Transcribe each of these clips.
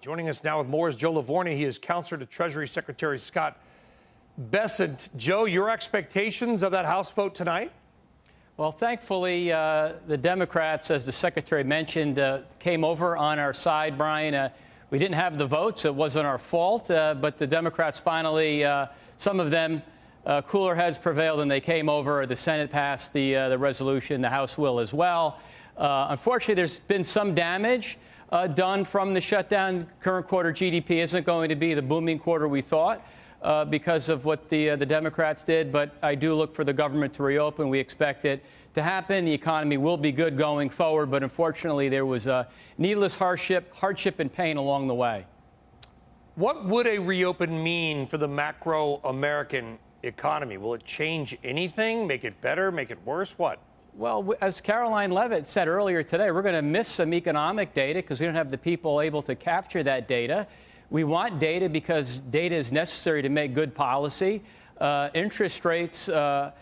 Joining us now with more is Joe Lavorgna. He is counselor to Treasury Secretary Scott Bessent. Joe, your expectations of that House vote tonight? Well, thankfully, the Democrats, as the Secretary mentioned, came over on our side, Brian. We didn't have the votes. It wasn't our fault. But the Democrats finally, some of them, cooler heads prevailed, and they came over. The Senate passed the resolution. The House will as well. Unfortunately, there's been some damage done from the shutdown. Current quarter GDP isn't going to be the booming quarter we thought because of what the Democrats did. But I do look for the government to reopen. We expect it to happen. The economy will be good going forward. But unfortunately, there was needless hardship and pain along the way. What would a reopen mean for the macro American economy? Will it change anything? Make it better? Make it worse? What? Well, as Caroline Levitt said earlier today, we're going to miss some economic data because we don't have the people able to capture that data. We want data because data is necessary to make good policy. Interest rates are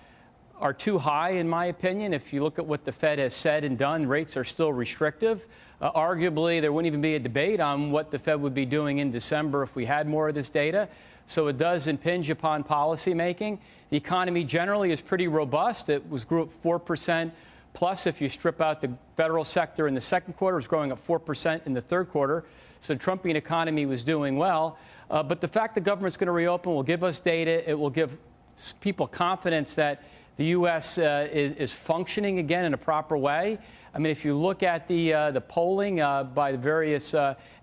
too high, in my opinion. If you look at what the Fed has said and done, rates are still restrictive. Arguably, there wouldn't even be a debate on what the Fed would be doing in December if we had more of this data. So it does impinge upon policymaking. The economy generally is pretty robust. It grew at 4% plus if you strip out the federal sector in the second quarter. It was growing at 4% in the third quarter. So the Trumpian economy was doing well. But the fact the government's going to reopen will give us data. It will give people confidence that the U.S. is functioning again in a proper way. I mean, if you look at the polling by the various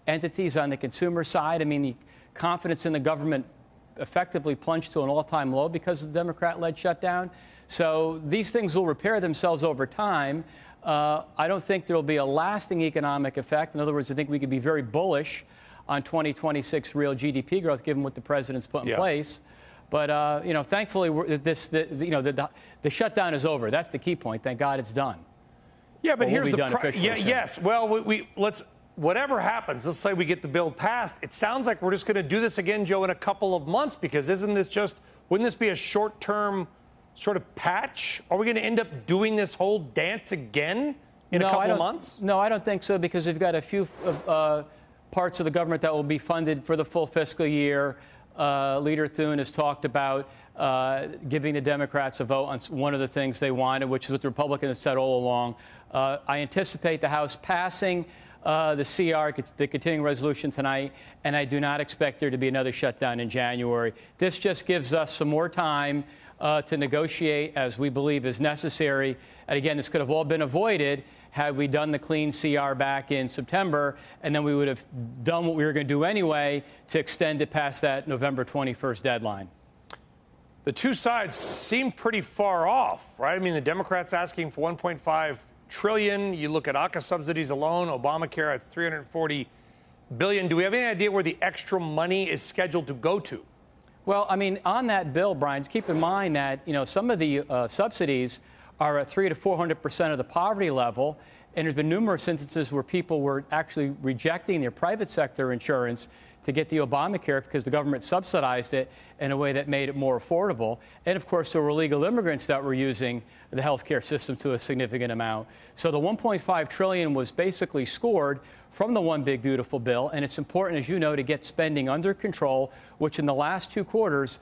entities on the consumer side, I mean, the confidence in the government effectively plunged to an all-time low because of the Democrat-led shutdown. So these things will repair themselves over time. I don't think there will be a lasting economic effect. In other words, I think we could be very bullish on 2026 real GDP growth, given what the president's put in place. But thankfully, the shutdown is over. That's the key point. Thank God it's done. Yeah, but here's the yes. Well, let's. Whatever happens, let's say we get the bill passed, it sounds like we're just going to do this again, Joe, in a couple of months, because wouldn't this be a short-term sort of patch? Are we going to end up doing this whole dance again in a couple of months? No, I don't think so, because we've got a few parts of the government that will be funded for the full fiscal year. Leader Thune has talked about giving the Democrats a vote on one of the things they wanted, which is what the Republicans said all along. I anticipate the House passing the CR, the continuing resolution tonight, and I do not expect there to be another shutdown in January. This just gives us some more time to negotiate as we believe is necessary. And again, this could have all been avoided had we done the clean CR back in September, and then we would have done what we were going to do anyway to extend it past that November 21st deadline. The two sides seem pretty far off, right? I mean, the Democrats asking for $1.5 trillion. You look at ACA subsidies alone, Obamacare at $340 billion. Do we have any idea where the extra money is scheduled to go to? Well, I mean, on that bill, Brian, keep in mind that, some of the subsidies are at 300% to 400% of the poverty level. And there's been numerous instances where people were actually rejecting their private sector insurance to get the Obamacare because the government subsidized it in a way that made it more affordable. And, of course, there were illegal immigrants that were using the health care system to a significant amount. So the $1.5 trillion was basically scored from the One Big Beautiful Bill. And it's important, as you know, to get spending under control, which in the last two quarters,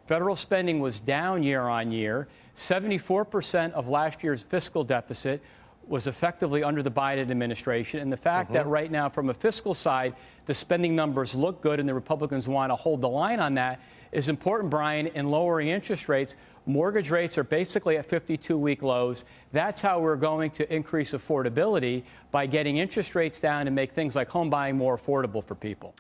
federal spending was down year on year. 74% of last year's fiscal deficit was effectively under the Biden administration. And the fact that right now, from a fiscal side, the spending numbers look good and the Republicans want to hold the line on that is important, Brian, in lowering interest rates. Mortgage rates are basically at 52-week lows. That's how we're going to increase affordability, by getting interest rates down and make things like home buying more affordable for people.